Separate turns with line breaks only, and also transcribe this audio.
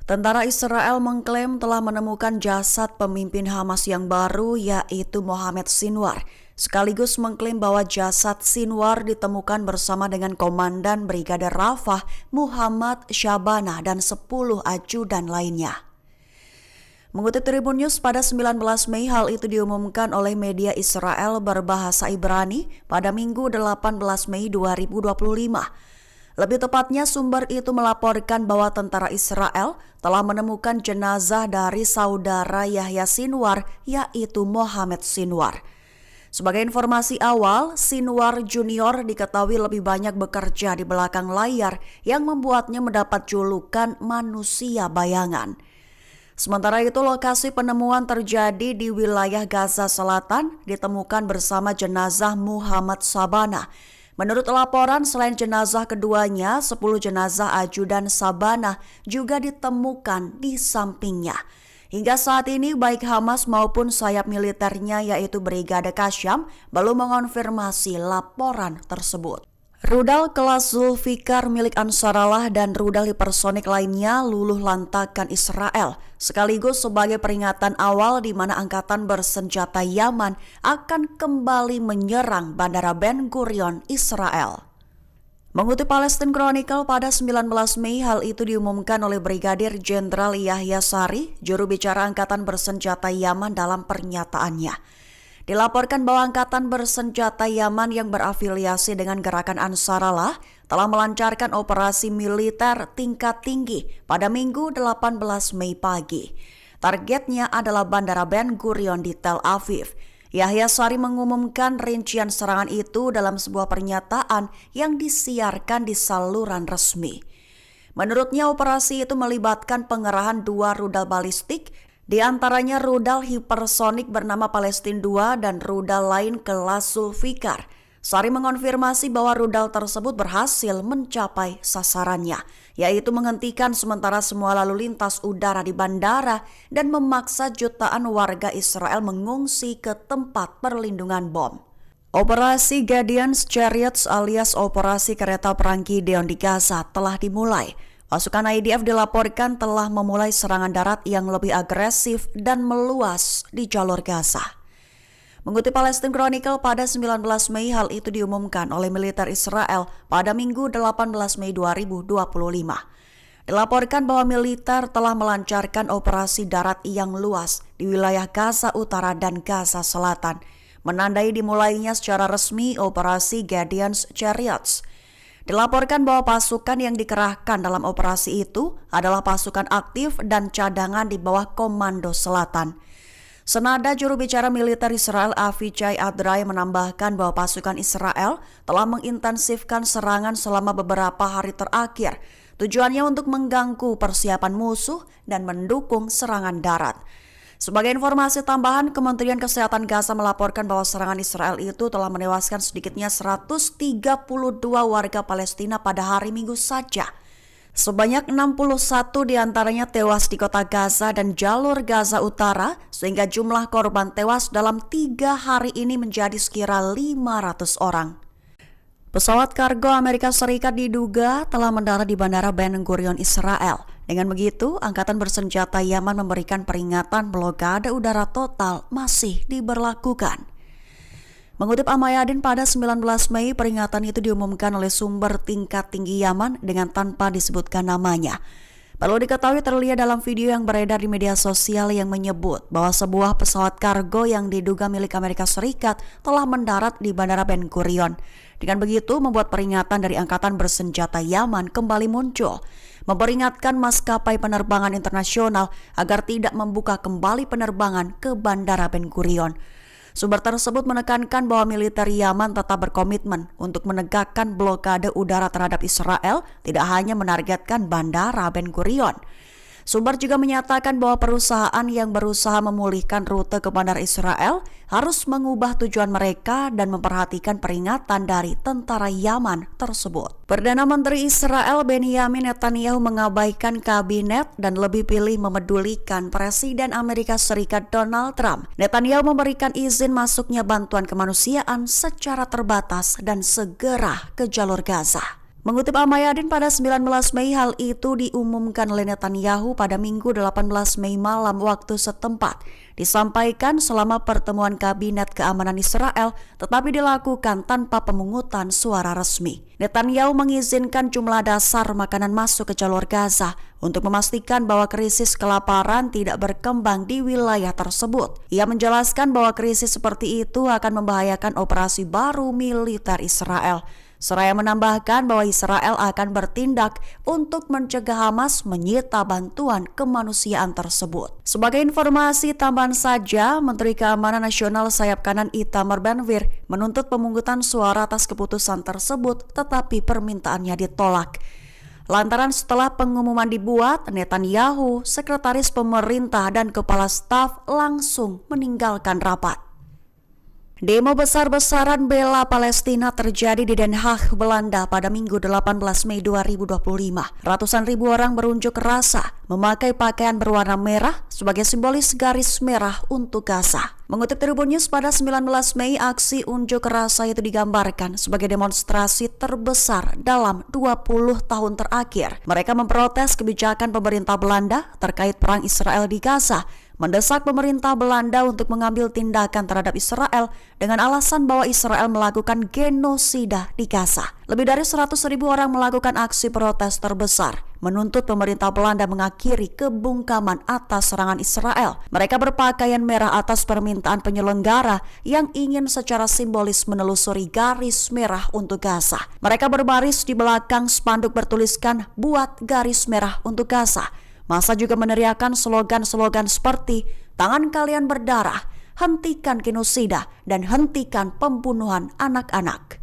Tentara Israel mengklaim telah menemukan jasad pemimpin Hamas yang baru yaitu Mohamed Sinwar. Sekaligus mengklaim bahwa jasad Sinwar ditemukan bersama dengan Komandan Brigade Rafah Muhammad Syabana dan 10 ajudan lainnya. Mengutip Tribun News pada 19 Mei, hal itu diumumkan oleh media Israel berbahasa Ibrani pada Minggu 18 Mei 2025. Lebih tepatnya, sumber itu melaporkan bahwa tentara Israel telah menemukan jenazah dari saudara Yahya Sinwar, yaitu Mohamed Sinwar. Sebagai informasi awal, Sinwar Junior diketahui lebih banyak bekerja di belakang layar yang membuatnya mendapat julukan manusia bayangan. Sementara itu, lokasi penemuan terjadi di wilayah Gaza Selatan, ditemukan bersama jenazah Muhammad Sabana. Menurut laporan, selain jenazah keduanya, 10 jenazah ajudan Sabana juga ditemukan di sampingnya. Hingga saat ini, baik Hamas maupun sayap militernya yaitu Brigade Qassam belum mengonfirmasi laporan tersebut. Rudal kelas Zulfikar milik Ansarallah dan rudal hipersonik lainnya luluh lantakan Israel, sekaligus sebagai peringatan awal di mana angkatan bersenjata Yaman akan kembali menyerang Bandara Ben Gurion, Israel. Mengutip Palestine Chronicle pada 19 Mei, hal itu diumumkan oleh Brigadir Jenderal Yahya Sari, juru bicara Angkatan Bersenjata Yaman dalam pernyataannya. Dilaporkan bahwa Angkatan Bersenjata Yaman yang berafiliasi dengan Gerakan Ansarallah telah melancarkan operasi militer tingkat tinggi pada Minggu 18 Mei pagi. Targetnya adalah Bandara Ben Gurion di Tel Aviv. Yahya Sari mengumumkan rincian serangan itu dalam sebuah pernyataan yang disiarkan di saluran resmi. Menurutnya, operasi itu melibatkan pengerahan 2 rudal balistik, di antaranya rudal hipersonik bernama Palestine 2 dan rudal lain kelas Zulfikar. Sari mengonfirmasi bahwa rudal tersebut berhasil mencapai sasarannya, yaitu menghentikan sementara semua lalu lintas udara di bandara dan memaksa jutaan warga Israel mengungsi ke tempat perlindungan bom. Operasi Gideon's Chariots alias operasi kereta perang Gideon di Gaza telah dimulai. Pasukan IDF dilaporkan telah memulai serangan darat yang lebih agresif dan meluas di jalur Gaza. Mengutip Palestine Chronicle pada 19 Mei, hal itu diumumkan oleh militer Israel pada Minggu 18 Mei 2025. Dilaporkan bahwa militer telah melancarkan operasi darat yang luas di wilayah Gaza Utara dan Gaza Selatan, menandai dimulainya secara resmi operasi Gideon's Chariots. Dilaporkan bahwa pasukan yang dikerahkan dalam operasi itu adalah pasukan aktif dan cadangan di bawah Komando Selatan. Senada juru bicara militer Israel Avichai Adrai menambahkan bahwa pasukan Israel telah mengintensifkan serangan selama beberapa hari terakhir. Tujuannya untuk mengganggu persiapan musuh dan mendukung serangan darat. Sebagai informasi tambahan, Kementerian Kesehatan Gaza melaporkan bahwa serangan Israel itu telah menewaskan sedikitnya 132 warga Palestina pada hari Minggu saja. Sebanyak 61 diantaranya tewas di kota Gaza dan jalur Gaza Utara, sehingga jumlah korban tewas dalam 3 hari ini menjadi sekira 500 orang. Pesawat kargo Amerika Serikat diduga telah mendarat di Bandara Ben Gurion, Israel. Dengan begitu, Angkatan Bersenjata Yaman memberikan peringatan blokade udara total masih diberlakukan. Mengutip Amayadin pada 19 Mei, peringatan itu diumumkan oleh sumber tingkat tinggi Yaman dengan tanpa disebutkan namanya. Perlu diketahui, terlihat dalam video yang beredar di media sosial yang menyebut bahwa sebuah pesawat kargo yang diduga milik Amerika Serikat telah mendarat di Bandara Ben Gurion. Dengan begitu, membuat peringatan dari Angkatan Bersenjata Yaman kembali muncul, memperingatkan maskapai penerbangan internasional agar tidak membuka kembali penerbangan ke Bandara Ben Gurion. Sumber tersebut menekankan bahwa militer Yaman tetap berkomitmen untuk menegakkan blokade udara terhadap Israel, tidak hanya menargetkan Bandara Ben Gurion. Sumber juga menyatakan bahwa perusahaan yang berusaha memulihkan rute ke Bandar Israel harus mengubah tujuan mereka dan memperhatikan peringatan dari tentara Yaman tersebut. Perdana Menteri Israel Benjamin Netanyahu mengabaikan kabinet dan lebih pilih memedulikan Presiden Amerika Serikat Donald Trump. Netanyahu memberikan izin masuknya bantuan kemanusiaan secara terbatas dan segera ke jalur Gaza. Mengutip Al-Mayadin pada 19 Mei, hal itu diumumkan oleh Netanyahu pada Minggu 18 Mei malam waktu setempat. Disampaikan selama pertemuan Kabinet Keamanan Israel, tetapi dilakukan tanpa pemungutan suara resmi. Netanyahu mengizinkan jumlah dasar makanan masuk ke jalur Gaza untuk memastikan bahwa krisis kelaparan tidak berkembang di wilayah tersebut. Ia menjelaskan bahwa krisis seperti itu akan membahayakan operasi baru militer Israel. Seraya menambahkan bahwa Israel akan bertindak untuk mencegah Hamas menyita bantuan kemanusiaan tersebut. Sebagai informasi tambahan saja, Menteri Keamanan Nasional sayap kanan Itamar Ben-Gvir menuntut pemungutan suara atas keputusan tersebut, tetapi permintaannya ditolak. Lantaran setelah pengumuman dibuat, Netanyahu, sekretaris pemerintah dan kepala staf langsung meninggalkan rapat. Demo besar-besaran bela Palestina terjadi di Den Haag, Belanda pada Minggu 18 Mei 2025. Ratusan ribu orang berunjuk rasa memakai pakaian berwarna merah sebagai simbolis garis merah untuk Gaza. Mengutip Tribun News pada 19 Mei, aksi unjuk rasa itu digambarkan sebagai demonstrasi terbesar dalam 20 tahun terakhir. Mereka memprotes kebijakan pemerintah Belanda terkait perang Israel di Gaza, mendesak pemerintah Belanda untuk mengambil tindakan terhadap Israel dengan alasan bahwa Israel melakukan genosida di Gaza. Lebih dari 100.000 orang melakukan aksi protes terbesar, menuntut pemerintah Belanda mengakhiri kebungkaman atas serangan Israel. Mereka berpakaian merah atas permintaan penyelenggara yang ingin secara simbolis menelusuri garis merah untuk Gaza. Mereka berbaris di belakang spanduk bertuliskan "Buat garis merah untuk Gaza". Massa juga meneriakan slogan-slogan seperti "Tangan kalian berdarah", "Hentikan genosida", dan "Hentikan pembunuhan anak-anak".